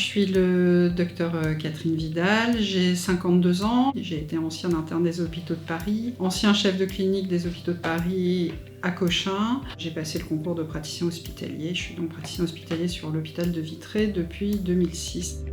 Je suis le docteur Catherine Vidal, j'ai 52 ans, j'ai été ancienne interne des hôpitaux de Paris, ancien chef de clinique des hôpitaux de Paris à Cochin. J'ai passé le concours de praticien hospitalier, je suis donc praticien hospitalier sur l'hôpital de Vitré depuis 2006.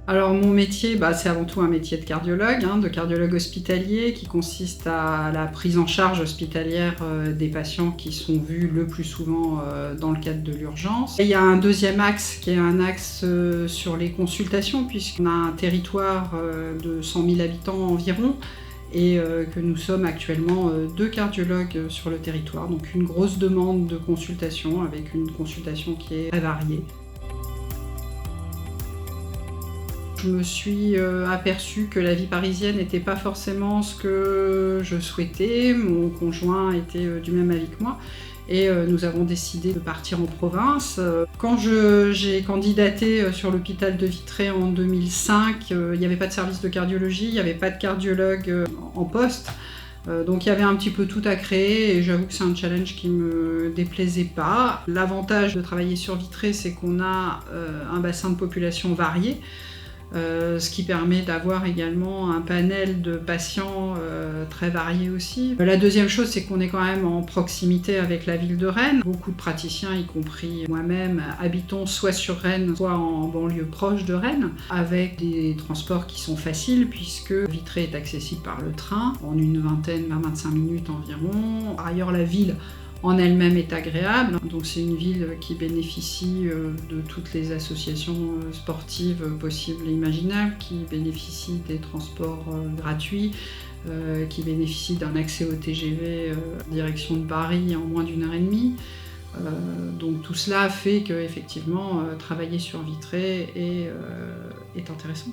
Alors mon métier, c'est avant tout un métier de cardiologue hospitalier qui consiste à la prise en charge hospitalière des patients qui sont vus le plus souvent dans le cadre de l'urgence. Et il y a un deuxième axe qui est un axe sur les consultations puisqu'on a un territoire de 100 000 habitants environ et que nous sommes actuellement 2 cardiologues sur le territoire. Donc une grosse demande de consultation avec une consultation qui est très variée. Je me suis aperçue que la vie parisienne n'était pas forcément ce que je souhaitais. Mon conjoint était du même avis que moi et nous avons décidé de partir en province. Quand j'ai candidaté sur l'hôpital de Vitré en 2005, il n'y avait pas de service de cardiologie, il n'y avait pas de cardiologue en poste. Donc il y avait un petit peu tout à créer et j'avoue que c'est un challenge qui me déplaisait pas. L'avantage de travailler sur Vitré, c'est qu'on a un bassin de population varié. Ce qui permet d'avoir également un panel de patients très varié aussi. La deuxième chose, c'est qu'on est quand même en proximité avec la ville de Rennes. Beaucoup de praticiens, y compris moi-même, habitons soit sur Rennes, soit en banlieue proche de Rennes, avec des transports qui sont faciles puisque Vitré est accessible par le train en une vingtaine, 25 minutes environ. Par ailleurs, la ville en elle-même est agréable. Donc c'est une ville qui bénéficie de toutes les associations sportives possibles et imaginables, qui bénéficie des transports gratuits, qui bénéficie d'un accès au TGV en direction de Paris en moins d'1h30. Donc tout cela fait qu'effectivement travailler sur Vitré est intéressant.